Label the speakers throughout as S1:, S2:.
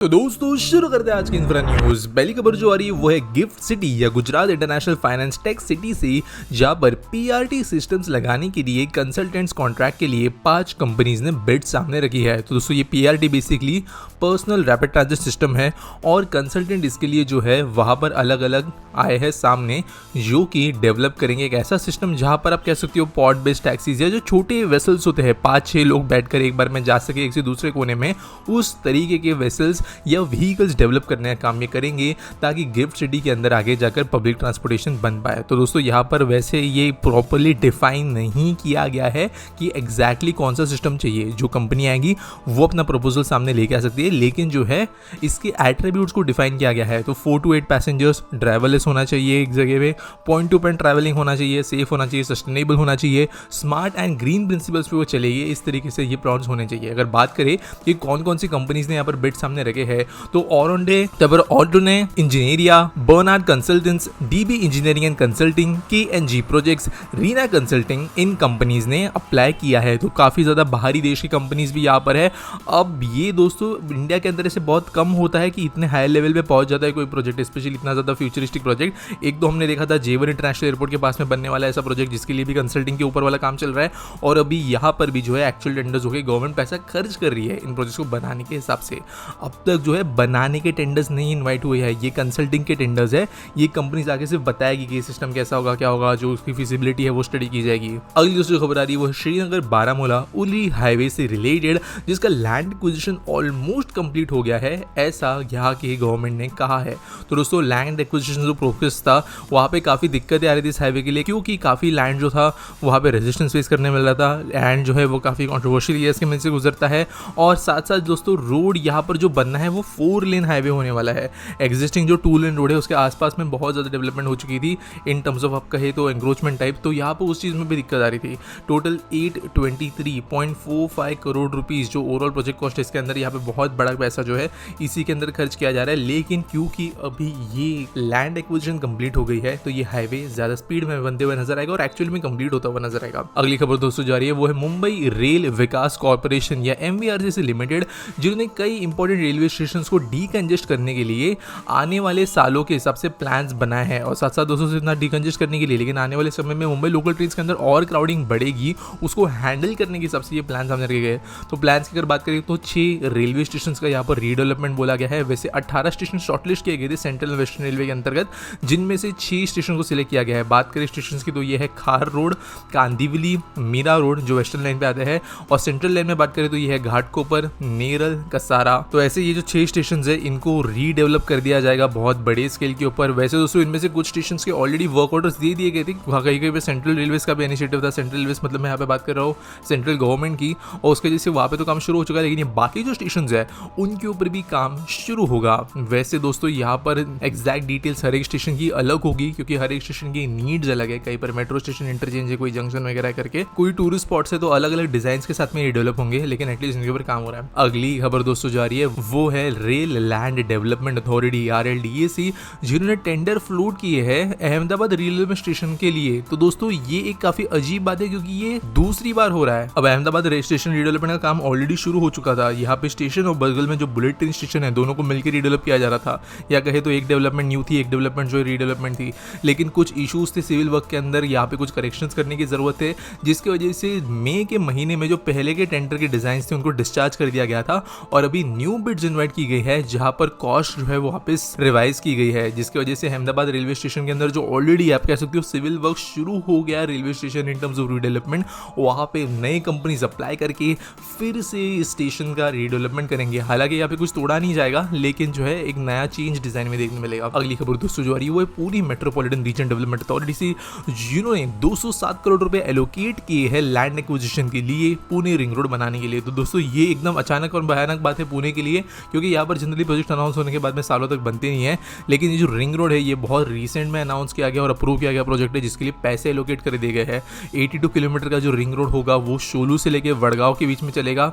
S1: तो दोस्तों शुरू करते हैं आज की इंफ्रा न्यूज। पहली खबर जो आ रही है वो है गिफ्ट सिटी या Gujarat international finance tech city से, जहां पर पीआरटी सिस्टम्स लगाने के लिए कंसल्टेंट्स कॉन्ट्रैक्ट के लिए 5 कंपनीज ने बिड सामने रखी है। तो दोस्तों ये PRT basically personal rapid transit system है और कंसल्टेंट इसके लिए जो है वहां पर अलग अलग आए हैं सामने, जो कि डेवलप करेंगे एक ऐसा सिस्टम जहां पर आप कह सकते हो पॉड बेस्ड टैक्सीज या जो छोटे वेसल्स होते हैं 5-6 लोग बैठकर एक बार में जा सके एक से दूसरे कोने में, उस तरीके के वेसल्स या व्हीकल्स डेवलप करने का काम ये करेंगे ताकि गिफ्ट सिटी के अंदर आगे जाकर पब्लिक ट्रांसपोर्टेशन बन पाए। तो दोस्तों यहाँ पर वैसे ये प्रॉपर्ली डिफाइन नहीं किया गया है कि एग्जैक्टली कौन सा सिस्टम चाहिए। जो कंपनी आएगी वो अपना प्रपोजल सामने लेके आ सकती है, लेकिन जो है इसके एट्रीब्यूट्स को डिफाइन किया गया है। तो 4 to 8 पैसेंजर्स, ड्राइवरलेस होना चाहिए एक जगह पे, पॉइंट टू पॉइंट ट्रैवलिंग होना चाहिए, सेफ होना चाहिए, सस्टेनेबल होना चाहिए, स्मार्ट एंड ग्रीन प्रिंसिपल्स पे वो चलेगी। इस तरीके से ये प्लान्स होने चाहिए। अगर बात करें कि कौन कौन सी कंपनीज ने यहाँ पर बिड सामने रखे हैं, तो ऑरोंडे, तबर ऑल्टोने, इंजीनियरिया, Bernard consultants, DB engineering and consulting, KNG projects, Rina consulting, इन कंपनीज ने अप्लाई किया है। तो काफी ज्यादा बाहरी देश की कंपनीज भी यहाँ पर है। अब ये दोस्तों इंडिया के अंदर ऐसे बहुत कम होता है कि इतने हाई लेवल पे पहुंच जाता है कोई प्रोजेक्ट, स्पेशली इतना ज्यादा फ्यूचरिस्टिक प्रोजेक्ट। एक दो हमने देखा था जेवर इंटरनेशनल एयरपोर्ट के पास में बनने वाला ऐसा प्रोजेक्ट जिसके लिए भी कंसल्टिंग के ऊपर वाला काम चल रहा है, और अभी यहाँ पर भी जो है एक्चुअल टेंडर्स हो गए, गवर्नमेंट पैसा खर्च कर रही है इन प्रोजेक्ट्स को बनाने के हिसाब से। अब तक जो है बनाने के टेंडर्स नहीं इनवाइट हुए हैं, ये कंसल्टिंग के टेंडर्स है। ये कंपनीज आगे सिर्फ बताएगी कि ये सिस्टम कैसा होगा, क्या होगा, जो उसकी फिजिबिलिटी है वो स्टडी की जाएगी। अगली दूसरी खबर आ रही है वो श्रीनगर बारामूला उली हाईवे से रिलेटेड, जिसका लैंड एक्विजिशन ऑलमोस्ट कंप्लीट हो गया है, ऐसा यहाँ की गवर्नमेंट ने कहा है। तो दोस्तों लैंड एक्विजिशन जो प्रोसेस था वहाँ पे काफ़ी दिक्कतें आ रही थी इस हाईवे के लिए, क्योंकि काफ़ी लैंड जो था वहाँ पे रेजिस्टेंस फेस करने मिल रहा था। लैंड जो है वो काफ़ी कॉन्ट्रोवर्शियल एरियाज के मिल से गुजरता है, और साथ साथ दोस्तों रोड यहाँ पर जो बनना है वो 4 लेन हाईवे होने वाला है। एग्जिस्टिंग जो 2 लेन रोड है उसके आसपास में बहुत ज़्यादा डेवलपमेंट हो चुकी थी इन टर्म्स ऑफ आप कहे तो एंक्रोचमेंट टाइप, तो यहाँ पर उस चीज़ में भी दिक्कत आ रही थी। टोटल 823.45 करोड़ रुपीज़ जो ओवरऑल प्रोजेक्ट कॉस्ट है, इसके अंदर यहाँ पे बहुत बड़ा पैसा जो है इसी के अंदर खर्च किया जा रहा है। लेकिन क्योंकि अभी ये लैंड एक्विजिशन कंप्लीट हो गई है, तो ये हाईवे ज़्यादा स्पीड में बनते हुए नजर आएगा और एक्चुअली में कंप्लीट होता हुआ नजर आएगा। अगली खबर दोस्तों जा रही है वो है मुंबई रेल विकास कॉर्पोरेशन या MVRC लिमिटेड, जिन्होंने कई इंपॉर्टेंट रेलवे स्टेशन को डीकंजेस्ट करने के लिए आने वाले सालों के हिसाब से प्लान्स बनाए हैं। और साथ साथ दोस्तों से इतना डीकंजेस्ट करने के लिए, लेकिन आने वाले समय में मुंबई लोकल ट्रेन्स के अंदर और क्राउडिंग बढ़ेगी, उसको हैंडल करने के हिसाब से ये प्लान सामने रखे गए। तो प्लान्स की अगर बात करें तो 6 रेलवे स्टेशन का यहाँ पर रीडेवलपमेंट बोला गया है। वैसे 18 स्टेशन शॉर्टलिस्ट किए गए थे सेंट्रल वेस्टर्न रेलवे के अंतर्गत, जिनमें से 6 स्टेशन को सिलेक्ट किया गया है। बात करें स्टेशन की तो ये है खार रोड, कांदिवली, मीरा रोड जो वेस्टर्न लाइन पे आते हैं, और सेंट्रल लाइन में बात करें तो ये है घाटकोपर, नेरल, कसारा। तो ऐसे ये जो 6 स्टेशन है इनको रीडेवलप कर दिया जाएगा बहुत बड़े स्केल के ऊपर। वैसे दोस्तों इनमें से कुछ स्टेशन के ऑलरेडी वर्क ऑर्डर्स दे दिए गए थे, वहाँ कहीं कहीं पे सेंट्रल रेलवेज का भी इनिशिएटिव था। सेंट्रल रेलवेज मतलब मैं यहाँ पे बात कर रहा हूँ सेंट्रल गवर्नमेंट की, और उसके वजह से वहाँ पे तो काम शुरू हो चुका है। लेकिन ये बाकी जो स्टेशन है उनके ऊपर भी काम शुरू होगा। वैसे दोस्तों यहाँ पर एग्जैक्ट डिटेल्स हर एक स्टेशन की अलग होगी, क्योंकि हर एक स्टेशन की नीड्स अलग है। कहीं पर मेट्रो स्टेशन इंटरचेंज है, कोई जंक्शन वगैरह करके, कोई टूरिस्ट स्पॉट्स है, तो अलग अलग डिजाइन के साथ में ये डेवलप होंगे, लेकिन एटलीस्ट इनके ऊपर काम हो रहा है। अगली खबर दोस्तों जा रही है वो है rail land development authority RLDAC, जिन्होंने टेंडर फ्लोट किए हैं अहमदाबाद रेलवे स्टेशन के लिए। तो दोस्तों ये एक काफी अजीब बात है, क्योंकि ये दूसरी बार हो रहा है। अब अहमदाबाद रेल स्टेशन रीडेवलपमेंट का काम ऑलरेडी शुरू हो चुका था। यहाँ पे स्टेशन और बगल में जो बुलेट ट्रेन स्टेशन है दोनों को मिलकर रीडेवलप किया जा रहा था, या कहे तो एक डेवलपमेंट न्यू थी, एक डेवलपमेंट जो रीडेवलपमेंट थी। लेकिन कुछ इशूज थे सिविल वर्क के अंदर, यहाँ पे कुछ करेक्शंस करने की जरूरत है, जिसकी वजह से मई के महीने में जो पहले के टेंडर के डिजाइन थे उनको डिस्चार्ज कर दिया गया था, और अभी न्यू बिड्स इन्वाइट की गई है जहां पर कॉस्ट जो है वो वापस रिवाइज की गई है, जिसकी वजह से अहमदाबाद रेलवे स्टेशन के अंदर जो ऑलरेडी आप कह सकते हो सिविल वर्क शुरू हो गया railway station in terms of redevelopment, वहां पे नए कंपनीज अप्लाई करके फिर से स्टेशन का रीडेवलपमेंट करेंगे। हालांकि यहाँ पे कुछ तोड़ा नहीं जाएगा, लेकिन जो है एक नया चेंज डिजाइन में देखने मिलेगा। अगली खबर दोस्तों जो आ रही है वो है पूरी मेट्रोपॉलिटन रीजन डेवलपमेंट अथॉरिटी से, जिन्होंने 207 करोड़ रुपए एलोकेट किए हैं लैंड एक्विजिशन के लिए पुणे रिंग रोड बनाने के लिए। तो दोस्तों ये एकदम अचानक और भयानक बात है पुणे के लिए, क्योंकि यहाँ पर जनरली प्रोजेक्ट अनाउंस होने के बाद में सालों तक बनते नहीं है। लेकिन ये जो रिंग रोड है ये बहुत रिसेंट में अनाउंस किया गया और अप्रूव किया गया प्रोजेक्ट है, जिसके लिए पैसे एलोकेट कर दिए गए हैं। 82 किलोमीटर का जो रिंग रोड होगा वो शोलू से लेके वडगांव के बीच में चलेगा।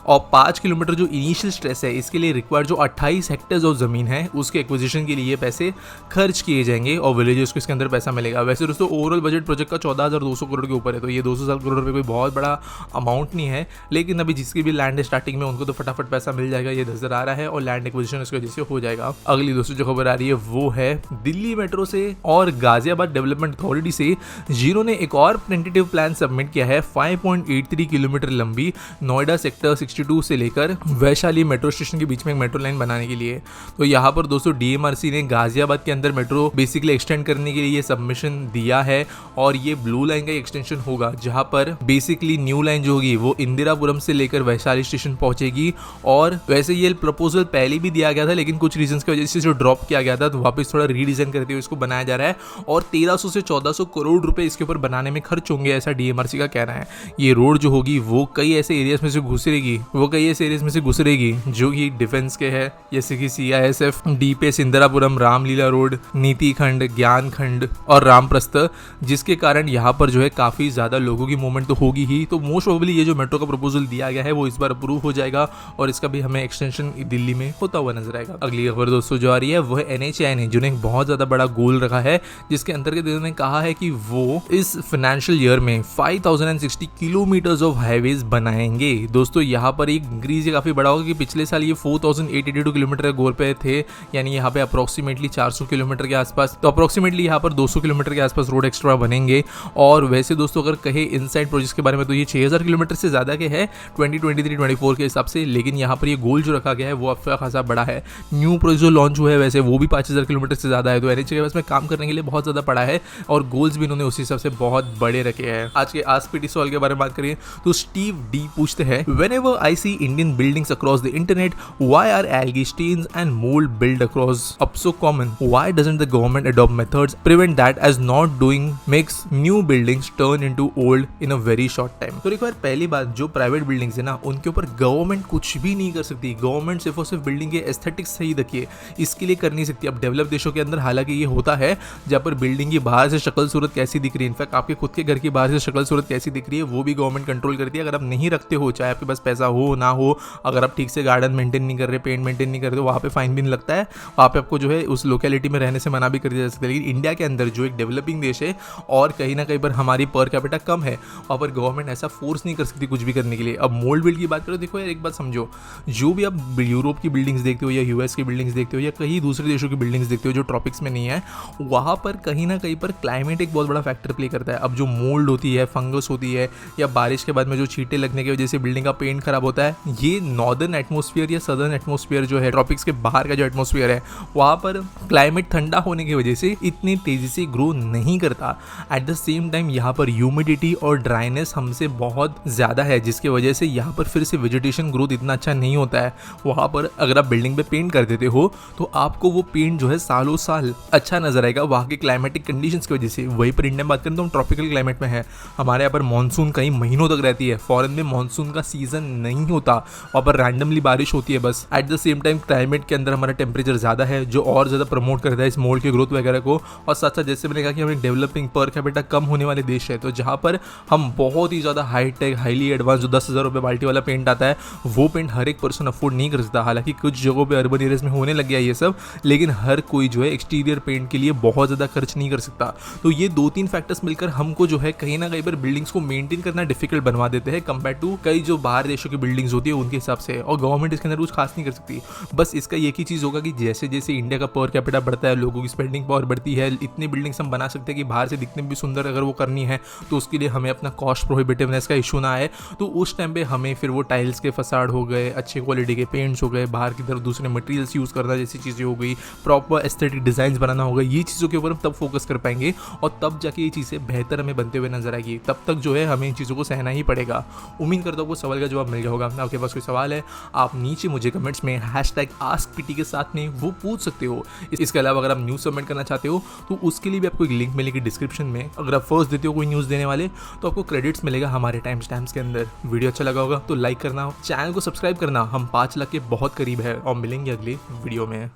S1: और 5 किलोमीटर जो इनिशियल स्ट्रेस है इसके लिए रिक्वायर्ड जो 28 हेक्टेयर्स ऑफ जमीन है उसके एक्विजिशन के लिए ये पैसे खर्च किए जाएंगे और विलेजेस को इसके अंदर पैसा मिलेगा। वैसे दोस्तों ओवरऑल बजट प्रोजेक्ट का 14,200 करोड़ के ऊपर है, तो ये 200 करोड़ रुपए कोई बहुत बड़ा अमाउंट नहीं है, लेकिन अभी जिसकी भी लैंड है स्टार्टिंग में उनको तो फटाफट पैसा मिल जाएगा ये नजर आ रहा है और लैंड एक्विजिशन इसकी वजह से हो जाएगा। अगली दोस्तों जो खबर आ रही है वो है दिल्ली मेट्रो से और गाजियाबाद डेवलपमेंट अथॉरिटी से, जिन्होंने एक और टेंटेटिव प्लान सबमिट किया है 5.83 किलोमीटर लंबी नोएडा सेक्टर 62 से लेकर वैशाली मेट्रो स्टेशन के बीच में एक मेट्रो लाइन बनाने के लिए। तो यहाँ पर दोस्तों डीएमआरसी ने गाजियाबाद के अंदर मेट्रो बेसिकली एक्सटेंड करने के लिए ये सबमिशन दिया है और ये ब्लू लाइन का एक्सटेंशन होगा, जहाँ पर बेसिकली न्यू लाइन जो होगी वो इंदिरापुरम से लेकर वैशाली स्टेशन पहुंचेगी। और वैसे ये प्रपोजल पहले भी दिया गया था, लेकिन कुछ रीजंस की वजह से जो ड्रॉप किया गया था, तो वापस थोड़ा रीडिजाइन करते हुए इसको बनाया जा रहा है और 1300 से 1400 करोड़ रुपए इसके ऊपर बनाने में खर्च होंगे, ऐसा डीएमआरसी का कहना है। ये रोड जो होगी वो कई ऐसे एरियाज में से गुजरेगी जो कि डिफेंस के है, जैसे कि CISF, DPS Indirapuram, Ramlila road, नीति खंड, ज्ञान खंड और रामप्रस्थ, जिसके कारण यहाँ पर जो है काफी ज्यादा लोगों की मूवमेंट तो होगी ही। तो मोस्ट प्रोबेबली ये जो मेट्रो का प्रपोजल दिया गया है वो इस बार अप्रूव हो जाएगा और इसका भी हमें एक्सटेंशन दिल्ली में होता हुआ नजर आएगा। अगली खबर दोस्तों जो आ रही है वो है एनएचएआई ने, जिन्होंने एक बहुत ज्यादा बड़ा गोल रखा है, जिसके अंतर्गत इन्होंने कहा है कि वो इस फाइनेंशियल ईयर में 5060 किलोमीटर ऑफ हाईवेज बनाएंगे। दोस्तों यहाँ पर एक इंक्रीज काफी बड़ा होगा कि पिछले साल ये 4882 किलोमीटर के गोल पे थे, यानी यहाँ पे अप्रोक्सीमेटली 400 किलोमीटर के आसपास, तो अप्रोक्सीमेटली यहाँ पर 200 किलोमीटर के आसपास रोड एक्स्ट्रा बनेंगे। और वैसे दोस्तों अगर कहे इनसाइड प्रोजेक्ट के बारे में तो ये 6000 किलोमीटर से ज्यादा के है 2023-24 के हिसाब से, लेकिन यहाँ पर ये गोल जो रखा गया है वो अच्छा खासा बड़ा है। न्यू प्रोजेक्ट जो लॉन्च हुआ है वैसे वो भी 5000 किलोमीटर से ज्यादा है, तो एनएचए के पास में काम करने के लिए बहुत ज्यादा पड़ा है और गोल्स भी इन्होंने उसी हिसाब से बहुत बड़े रखे हैं। आज के आस्क सवाल के बारे में बात करें तो स्टीव डी पूछते हैं, whenever I see Indian buildings across the internet, why are algae stains and mold built across up so common? Why doesn't the government adopt methods prevent that, as not doing makes new buildings turn into old in a very short time? तो देखो यार, पहली बात जो private buildings है ना उनके ऊपर गवर्नमेंट कुछ भी नहीं कर सकती। गवर्नमेंट सिर्फ और सिर्फ बिल्डिंग के एस्थेटिक्स सही रखिए, इसके लिए कर नहीं सकती। अब डेवलप देशों के अंदर हालांकि ये होता है, जहाँ पर बिल्डिंग की बाहर से शक्ल सूरत कैसी दिख रही है, इनफैक्ट आपके खुद के घर की बाहर से शक्ल सूरत कैसी दिख रही है वो भी गवर्नमेंट कंट्रोल करती है। अगर आप नहीं रखते हो, चाहे आपके पास पैसा हो ना हो, अगर आप ठीक से गार्डन मेंटेन नहीं कर रहे, पेंट मेंटेन नहीं कर रहे, तो वहाँ पे फाइन भी नहीं लगता है, वहाँ पे आपको जो है उस लोकेलिटी में रहने से मना भी कर दिया जा सकता है। लेकिन इंडिया के अंदर जो एक डेवलपिंग देश है और कहीं ना कहीं पर हमारी पर कैपिटा कम है, वहाँ पर गवर्नमेंट ऐसा फोर्स नहीं कर सकती कुछ भी करने के लिए। अब मोल्ड बिल्ड की बात करो, देखो यार एक बात समझो, जो भी आप यूरोप की बिल्डिंग्स देखते हो या यूएस की बिल्डिंग्स देखते हो या कहीं दूसरे देशों की बिल्डिंग्स देखते हो जो ट्रॉपिक्स में नहीं है, वहाँ पर कहीं ना कहीं पर क्लाइमेट एक बहुत बड़ा फैक्टर प्ले करता है। अब जो मोल्ड होती है, फंगस होती है, या बारिश के बाद में जो छींटे लगने की वजह से बिल्डिंग का पेंट खराब होता है, ये नॉर्दर्न एटमॉस्फेयर या सदर्न एटमॉस्फेयर जो है, ट्रॉपिक्स के बाहर का जो एटमॉस्फेयर है, वहाँ पर क्लाइमेट ठंडा होने की वजह से इतनी तेजी से ग्रो नहीं करता। एट द सेम टाइम यहाँ पर ह्यूमिडिटी और ड्राइनेस हमसे बहुत ज़्यादा है, जिसकी वजह से यहाँ पर फिर से वेजिटेशन ग्रोथ इतना अच्छा नहीं होता है। वहाँ पर अगर आप बिल्डिंग पे पेंट कर देते हो तो आपको वो पेंट जो है सालों साल अच्छा नजर आएगा वहाँ के क्लाइमेटिक कंडीशंस की वजह से। वहीं पर इंडिया में बात करें तो हम ट्रॉपिकल क्लाइमेट में है, हमारे यहाँ पर मानसून कई महीनों तक रहती है, फॉरेन में मानसून का सीजन नहीं होता, वहाँ पर रैंडमली बारिश होती है बस। At the same time climate के अंदर हमारा टेम्परेचर ज़्यादा है जो और ज़्यादा प्रमोट करता है इस मोल्ड की ग्रोथ वगैरह को। और साथ साथ जैसे मैंने कहा कि हम एक डेवलपिंग पर कैपिटा कम होने वाले देश है, तो जहाँ पर हम बहुत ही ज़्यादा हाईटेक हाईली एडवांस जो 10,000 रुपये बाल्टी वाला पेंट आता है वो पेंट हर एक पर्सन अफोर्ड नहीं कर सकता। हालांकि कुछ जगहों पे अर्बन एरियाज में होने लग गया ये सब, लेकिन हर कोई जो है एक्सटीरियर पेंट के लिए बहुत ज़्यादा खर्च नहीं कर सकता। तो ये 2-3 फैक्टर्स मिलकर हमको जो है कहीं ना कहीं पर बिल्डिंग्स को मेंटेन करना डिफिकल्ट बनवा देते हैं कंपेयर टू कई जो बाहर देशों की बिल्डिंग्स होती है उनके हिसाब से, और गवर्नमेंट इसके अंदर कुछ खास नहीं कर सकती। बस इसका एक ही चीज़ होगा कि जैसे जैसे इंडिया का पर कैपिटा बढ़ता है, लोगों की स्पेंडिंग पावर बढ़ती है, इतनी बिल्डिंग्स हम बना सकते हैं कि बाहर से दिखने में भी सुंदर अगर वो करनी है तो उसके लिए हमें अपना कॉस्ट प्रोहिबिटिवनेस का इशू ना आए, तो उस टाइम पे हमें फिर वो टाइल्स के फसाड हो गए, अच्छे क्वालिटी के पेंट्स हो गए, बाहर की तरफ दूसरे मटेरियल्स यूज़ करना जैसी चीज़ें हो गई, प्रॉपर एस्थेटिक डिज़ाइन बनाना होगा, ये चीज़ों के ऊपर हम तब फोकस कर पाएंगे और तब जाके ये चीज़ें बेहतर हमें बनते हुए नजर आएगी। तब तक जो है हमें इन चीज़ों को सहना ही पड़ेगा। उम्मीद करता हूँ आपको सवाल का जवाब मिल गया होगा। आपके पास कोई सवाल है आप नीचे मुझे कमेंट्स में #AskPT के साथ में वो पूछ सकते हो। इसके अलावा अगर आप न्यूज़ सबमिट करना चाहते हो तो उसके लिए भी आपको एक लिंक मिलेगी डिस्क्रिप्शन में। अगर आप फर्स्ट देते हो कोई न्यूज़ देने वाले तो आपको क्रेडिट्स मिलेगा हमारे टाइम स्टैम्प्स के अंदर। वीडियो अच्छा लगा होगा तो लाइक करना, चैनल को सब्सक्राइब करना, हम 5 लाख के बहुत करीब है और मिलेंगे अगली वीडियो में।